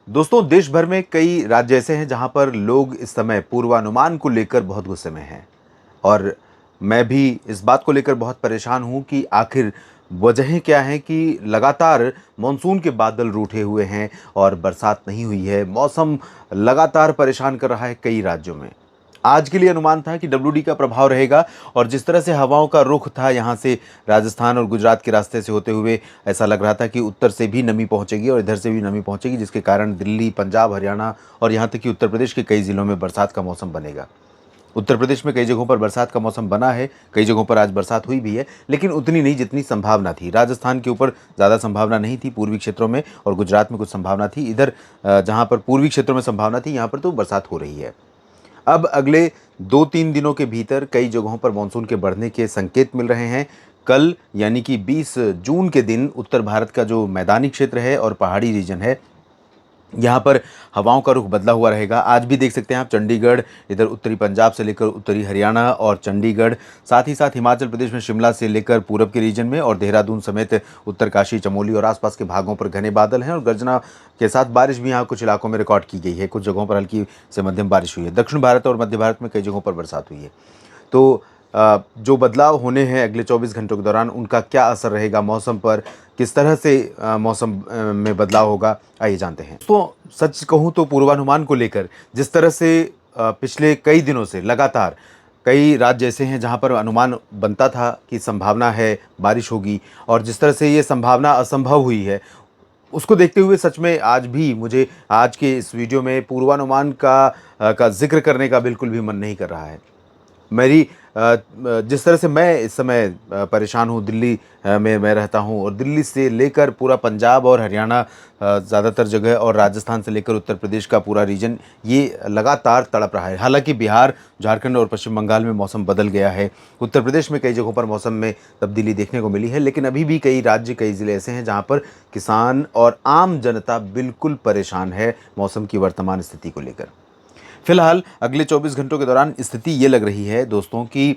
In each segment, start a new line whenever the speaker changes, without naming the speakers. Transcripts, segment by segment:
दोस्तों, देश भर में कई राज्य ऐसे हैं जहां पर लोग इस समय पूर्वानुमान को लेकर बहुत गुस्से में हैं। और मैं भी इस बात को लेकर बहुत परेशान हूं कि आखिर वजहें क्या हैं कि लगातार मानसून के बादल रूठे हुए हैं और बरसात नहीं हुई है। मौसम लगातार परेशान कर रहा है कई राज्यों में। आज के लिए अनुमान था कि डब्ल्यूडी का प्रभाव रहेगा और जिस तरह से हवाओं का रुख था यहाँ से राजस्थान और गुजरात के रास्ते से होते हुए, ऐसा लग रहा था कि उत्तर से भी नमी पहुँचेगी और इधर से भी नमी पहुँचेगी, जिसके कारण दिल्ली, पंजाब, हरियाणा और यहाँ तक कि उत्तर प्रदेश के कई ज़िलों में बरसात का मौसम बनेगा। उत्तर प्रदेश में कई जगहों पर बरसात का मौसम बना है, कई जगहों पर आज बरसात हुई भी है, लेकिन उतनी नहीं जितनी संभावना थी। राजस्थान के ऊपर ज़्यादा संभावना नहीं थी, पूर्वी क्षेत्रों में, और गुजरात में कुछ संभावना थी। इधर जहाँ पर पूर्वी क्षेत्रों में संभावना थी, यहाँ पर तो बरसात हो रही है। अब अगले 2-3 दिनों के भीतर कई जगहों पर मानसून के बढ़ने के संकेत मिल रहे हैं। कल यानी कि 20 जून के दिन उत्तर भारत का जो मैदानी क्षेत्र है और पहाड़ी रीजन है, यहाँ पर हवाओं का रुख बदला हुआ रहेगा। आज भी देख सकते हैं आप, चंडीगढ़, इधर उत्तरी पंजाब से लेकर उत्तरी हरियाणा और चंडीगढ़, साथ ही साथ हिमाचल प्रदेश में शिमला से लेकर पूरब के रीजन में और देहरादून समेत उत्तरकाशी, चमोली और आसपास के भागों पर घने बादल हैं और गर्जना के साथ बारिश भी यहाँ कुछ इलाकों में रिकॉर्ड की गई है। कुछ जगहों पर हल्की से मध्यम बारिश हुई है। दक्षिण भारत और मध्य भारत में कई जगहों पर बरसात हुई है। तो जो बदलाव होने हैं अगले 24 घंटों के दौरान, उनका क्या असर रहेगा मौसम पर, किस तरह से मौसम में बदलाव होगा, आइए जानते हैं। तो सच कहूँ तो पूर्वानुमान को लेकर जिस तरह से पिछले कई दिनों से लगातार कई राज्य ऐसे हैं जहां पर अनुमान बनता था कि संभावना है बारिश होगी, और जिस तरह से ये संभावना असंभव हुई है, उसको देखते हुए सच में आज भी मुझे आज के इस वीडियो में पूर्वानुमान का जिक्र करने का बिल्कुल भी मन नहीं कर रहा है। मेरी जिस तरह से मैं इस समय परेशान हूँ, दिल्ली में मैं रहता हूँ और दिल्ली से लेकर पूरा पंजाब और हरियाणा, ज़्यादातर जगह, और राजस्थान से लेकर उत्तर प्रदेश का पूरा रीजन, ये लगातार तड़प रहा है। हालांकि बिहार, झारखंड और पश्चिम बंगाल में मौसम बदल गया है। उत्तर प्रदेश में कई जगहों पर मौसम में तब्दीली देखने को मिली है, लेकिन अभी भी कई राज्य, कई ज़िले ऐसे हैं जहाँ पर किसान और आम जनता बिल्कुल परेशान है मौसम की वर्तमान स्थिति को लेकर। फिलहाल अगले 24 घंटों के दौरान स्थिति ये लग रही है दोस्तों कि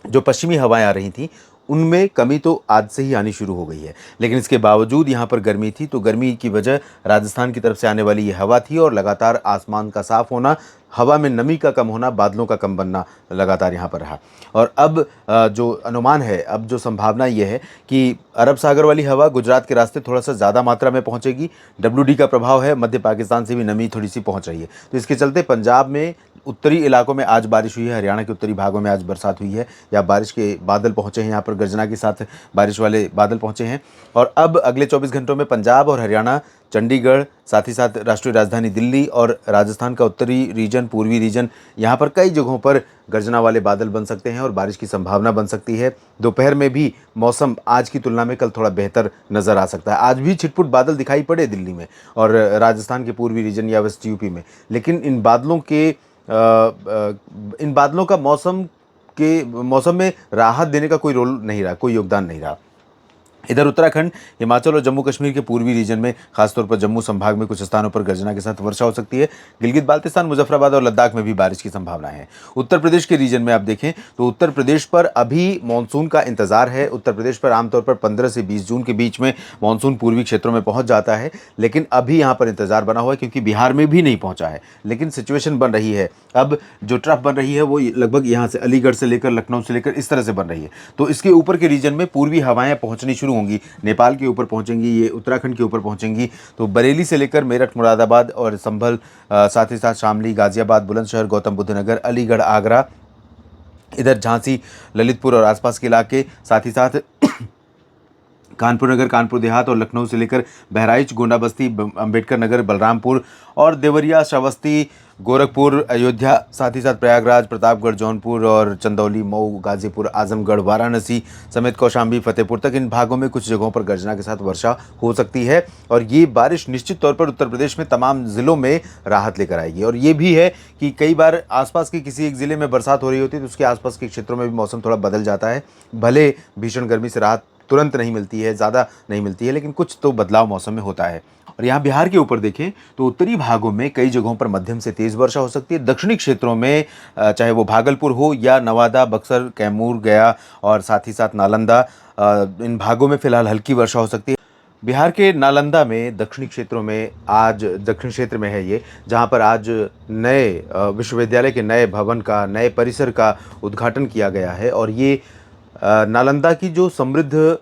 जो पश्चिमी हवाएं आ रही थीं, उनमें कमी तो आज से ही आनी शुरू हो गई है, लेकिन इसके बावजूद यहाँ पर गर्मी थी। तो गर्मी की वजह राजस्थान की तरफ से आने वाली ये हवा थी और लगातार आसमान का साफ होना, हवा में नमी का कम होना, बादलों का कम बनना लगातार यहाँ पर रहा। और अब जो अनुमान है, अब जो संभावना ये है कि अरब सागर वाली हवा गुजरात के रास्ते थोड़ा सा ज़्यादा मात्रा में पहुँचेगी। डब्ल्यूडी का प्रभाव है, मध्य पाकिस्तान से भी नमी थोड़ी सी पहुँच रही है। तो इसके चलते पंजाब में उत्तरी इलाकों में आज बारिश हुई है, हरियाणा के उत्तरी भागों में आज बरसात हुई है, या बारिश के बादल पहुंचे हैं, यहाँ पर गर्जना के साथ बारिश वाले बादल पहुंचे हैं। और अब अगले 24 घंटों में पंजाब और हरियाणा, चंडीगढ़, साथ ही साथ राष्ट्रीय राजधानी दिल्ली और राजस्थान का उत्तरी रीजन, पूर्वी रीजन, यहाँ पर कई जगहों पर गर्जना वाले बादल बन सकते हैं और बारिश की संभावना बन सकती है। दोपहर में भी मौसम आज की तुलना में कल थोड़ा बेहतर नज़र आ सकता है। आज भी छिटपुट बादल दिखाई पड़े दिल्ली में और राजस्थान के पूर्वी रीजन या वेस्ट यूपी में, लेकिन इन बादलों का मौसम में राहत देने का कोई रोल नहीं रहा, कोई योगदान नहीं रहा। इधर उत्तराखंड, हिमाचल और जम्मू कश्मीर के पूर्वी रीजन में, खासतौर पर जम्मू संभाग में कुछ स्थानों पर गर्जना के साथ वर्षा हो सकती है। गिलगित बाल्टिस्तान, मुजफ्फराबाद और लद्दाख में भी बारिश की संभावना है। उत्तर प्रदेश के रीजन में आप देखें तो उत्तर प्रदेश पर अभी मानसून का इंतजार है। उत्तर प्रदेश पर आमतौर पर 15 से 20 जून के बीच में मानसून पूर्वी क्षेत्रों में पहुंच जाता है, लेकिन अभी यहाँ पर इंतजार बना हुआ है क्योंकि बिहार में भी नहीं पहुंचा है। लेकिन सिचुएशन बन रही है, अब जो ट्रफ बन रही है वो लगभग यहाँ से अलीगढ़ से लेकर लखनऊ से लेकर इस तरह से बन रही है। तो इसके ऊपर के रीजन में पूर्वी हवाएं पहुंचनी शुरू होंगी, नेपाल के ऊपर पहुंचेंगी, ये उत्तराखंड के ऊपर पहुंचेंगी। तो बरेली से लेकर मेरठ, मुरादाबाद और संभल, साथ ही साथ शामली, गाजियाबाद, बुलंदशहर, गौतम बुद्ध नगर, अलीगढ़, आगरा, इधर झांसी, ललितपुर और आसपास के इलाके, साथ ही साथ कानपुर नगर, कानपुर देहात और लखनऊ से लेकर बहराइच, गोंडा बस्ती, अंबेडकर नगर, बलरामपुर और देवरिया, श्रावस्ती, गोरखपुर, अयोध्या, साथ ही साथ प्रयागराज, प्रतापगढ़, जौनपुर और चंदौली, मऊ, गाजीपुर, आजमगढ़, वाराणसी समेत कौशाम्बी, फतेहपुर तक इन भागों में कुछ जगहों पर गर्जना के साथ वर्षा हो सकती है। और ये बारिश निश्चित तौर पर उत्तर प्रदेश में तमाम ज़िलों में राहत लेकर आएगी। और ये भी है कि कई बार आसपास के किसी एक ज़िले में बरसात हो रही होती है तो उसके आसपास के क्षेत्रों में भी मौसम थोड़ा बदल जाता है। भले भीषण गर्मी से राहत तुरंत नहीं मिलती है, ज़्यादा नहीं मिलती है, लेकिन कुछ तो बदलाव मौसम में होता है। और यहाँ बिहार के ऊपर देखें तो उत्तरी भागों में कई जगहों पर मध्यम से तेज़ वर्षा हो सकती है। दक्षिणी क्षेत्रों में चाहे वो भागलपुर हो या नवादा, बक्सर, कैमूर, गया और साथ ही साथ नालंदा, इन भागों में फिलहाल हल्की वर्षा हो सकती है। बिहार के नालंदा में दक्षिणी क्षेत्रों में आज दक्षिण क्षेत्र में है ये, जहाँ पर आज नए विश्वविद्यालय के नए भवन का, नए परिसर का उद्घाटन किया गया है। और ये नालंदा की जो समृद्ध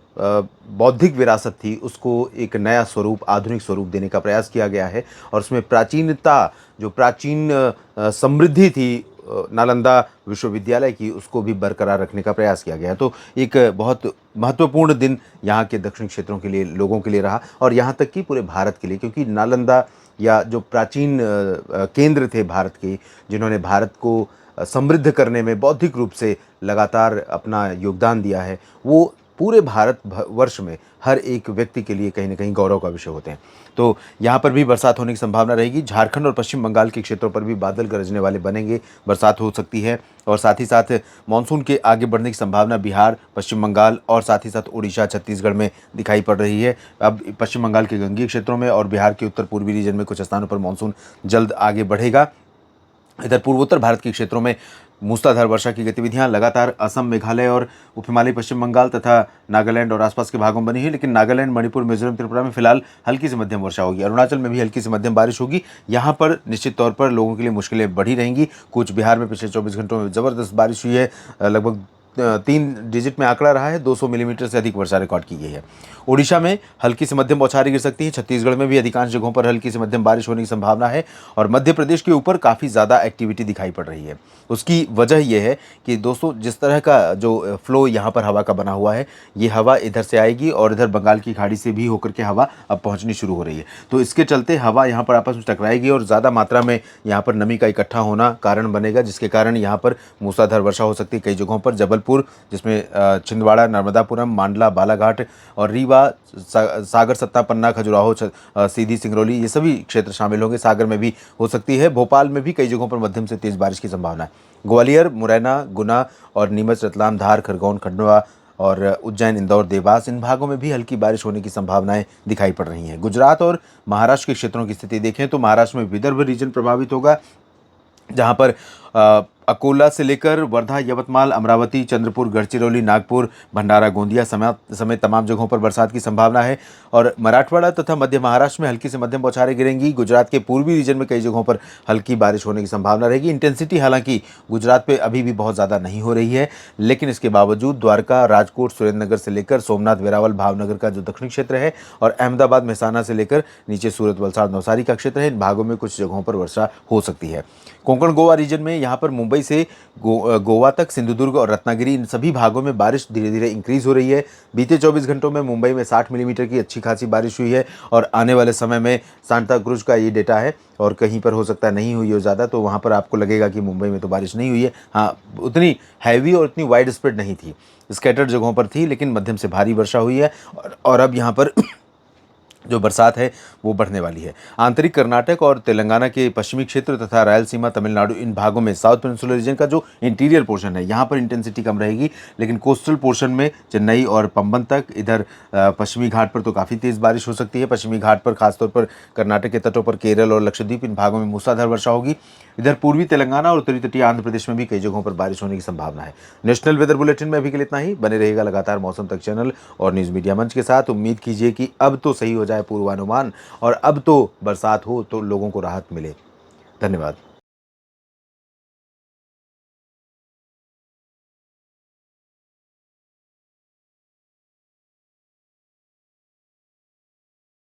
बौद्धिक विरासत थी, उसको एक नया स्वरूप, आधुनिक स्वरूप देने का प्रयास किया गया है। और उसमें प्राचीनता, जो प्राचीन समृद्धि थी नालंदा विश्वविद्यालय की, उसको भी बरकरार रखने का प्रयास किया गया है। तो एक बहुत महत्वपूर्ण दिन यहाँ के दक्षिण क्षेत्रों के लिए, लोगों के लिए रहा, और यहाँ तक कि पूरे भारत के लिए, क्योंकि नालंदा या जो प्राचीन केंद्र थे भारत के, जिन्होंने भारत को समृद्ध करने में बौद्धिक रूप से लगातार अपना योगदान दिया है, वो पूरे भारत वर्ष में हर एक व्यक्ति के लिए कहीं न कहीं गौरव का विषय होते हैं। तो यहाँ पर भी बरसात होने की संभावना रहेगी। झारखंड और पश्चिम बंगाल के क्षेत्रों पर भी बादल गरजने वाले बनेंगे, बरसात हो सकती है। और साथ ही साथ मानसून के आगे बढ़ने की संभावना बिहार, पश्चिम बंगाल और साथ ही साथ उड़ीसा, छत्तीसगढ़ में दिखाई पड़ रही है। अब पश्चिम बंगाल के गंगीय क्षेत्रों में और बिहार के उत्तर पूर्वी रीजन में कुछ स्थानों पर मानसून जल्द आगे बढ़ेगा। इधर पूर्वोत्तर भारत के क्षेत्रों में मूसलाधार वर्षा की गतिविधियां लगातार असम, मेघालय और उप हिमालयी पश्चिम बंगाल तथा नागालैंड और आसपास के भागों में बनी है। लेकिन नागालैंड, मणिपुर, मिजोरम, त्रिपुरा में फिलहाल हल्की से मध्यम वर्षा होगी। अरुणाचल में भी हल्की से मध्यम बारिश होगी। यहाँ पर निश्चित तौर पर लोगों के लिए मुश्किलें बढ़ी रहेंगी। कूच बिहार में पिछले 24 घंटों में ज़बरदस्त बारिश हुई है। लगभग 3 डिजिट में आंकड़ा रहा है। 200 मिलीमीटर से अधिक वर्षा रिकॉर्ड की गई है। ओडिशा में हल्की से मध्यम बौछारें गिर सकती हैं। छत्तीसगढ़ में भी अधिकांश जगहों पर हल्की से मध्यम बारिश होने की संभावना है। और मध्य प्रदेश के ऊपर काफ़ी ज़्यादा एक्टिविटी दिखाई पड़ रही है। उसकी वजह यह है कि दोस्तों, जिस तरह का जो फ्लो यहाँ पर हवा का बना हुआ है, ये हवा इधर से आएगी और इधर बंगाल की खाड़ी से भी होकर के हवा अब पहुँचनी शुरू हो रही है। तो इसके चलते हवा यहाँ पर आपस में टकराएगी और ज़्यादा मात्रा में यहाँ पर नमी का इकट्ठा होना कारण बनेगा, जिसके कारण यहाँ पर मूसलाधार वर्षा हो सकती है कई जगहों पर। जबलपुर, जिसमें छिंदवाड़ा, नर्मदापुरम, मांडला, बालाघाट और रीवा, सागर, सतना, पन्ना, खजुराहो, सीधी, सिंगरौली, ये सभी क्षेत्र शामिल होंगे। सागर में भी हो सकती है। भोपाल में भी कई जगहों पर मध्यम से तेज़ बारिश की संभावना है। ग्वालियर, मुरैना, गुना और नीमच, रतलाम, धार, खरगोन, खंडवा और उज्जैन, इंदौर, देवास, इन भागों में भी हल्की बारिश होने की संभावनाएं दिखाई पड़ रही हैं। गुजरात और महाराष्ट्र के क्षेत्रों की स्थिति देखें तो महाराष्ट्र में विदर्भ रीजन प्रभावित होगा, जहां पर अकोला से लेकर वर्धा, यवतमाल, अमरावती, चंद्रपुर, गढ़चिरौली, नागपुर, भंडारा, गोंदिया समेत तमाम जगहों पर बरसात की संभावना है। और मराठवाड़ा तथा मध्य महाराष्ट्र में हल्की से मध्यम बौछारें गिरेंगी। गुजरात के पूर्वी रीजन में कई जगहों पर हल्की बारिश होने की संभावना रहेगी। इंटेंसिटी हालांकि गुजरात पे अभी भी बहुत ज़्यादा नहीं हो रही है, लेकिन इसके बावजूद द्वारका, राजकोट, सुरेंद्रनगर से लेकर सोमनाथ, वेरावल, भावनगर का जो दक्षिणी क्षेत्र है और अहमदाबाद, मेहसाना से लेकर नीचे सूरत, वलसाड़, नवसारी का क्षेत्र है, इन भागों में कुछ जगहों पर वर्षा हो सकती है। कोंकण गोवा रीजन में, यहाँ पर मुंबई से गोवा तक, सिंधुदुर्ग और रत्नागिरी, इन सभी भागों में बारिश धीरे धीरे इंक्रीज हो रही है। बीते 24 घंटों में मुंबई में 60 मिलीमीटर की अच्छी खासी बारिश हुई है और आने वाले समय में सांता क्रूज का ये डेटा है और कहीं पर हो सकता है नहीं हुई हो ज़्यादा, तो वहाँ पर आपको लगेगा कि मुंबई में तो बारिश नहीं हुई है। हाँ, उतनी हैवी और उतनी वाइड स्प्रेड नहीं थी, स्कैटर्ड जगहों पर थी, लेकिन मध्यम से भारी वर्षा हुई है और अब यहाँ पर जो बरसात है वो बढ़ने वाली है। आंतरिक कर्नाटक और तेलंगाना के पश्चिमी क्षेत्र तथा रायलसीमा, तमिलनाडु, इन भागों में, साउथ पेनिनसुलर रीजन का जो इंटीरियर पोर्शन है, यहाँ पर इंटेंसिटी कम रहेगी, लेकिन कोस्टल पोर्शन में चेन्नई और पंबन तक, इधर पश्चिमी घाट पर तो काफ़ी तेज़ बारिश हो सकती है। पश्चिमी घाट पर खासतौर पर कर्नाटक के तटों पर, केरल और लक्षद्वीप, इन भागों में मूसलाधार वर्षा होगी। इधर पूर्वी तेलंगाना और उत्तरी तटीय आंध्र प्रदेश में भी कई जगहों पर बारिश होने की संभावना है। नेशनल वेदर बुलेटिन में अभी के लिए इतना ही। बने रहेगा लगातार मौसम तक चैनल और न्यूज़ मीडिया मंच के साथ। उम्मीद कीजिए कि अब तो सही हो जाए पूर्वानुमान और अब तो बरसात हो तो लोगों को राहत मिले। धन्यवाद।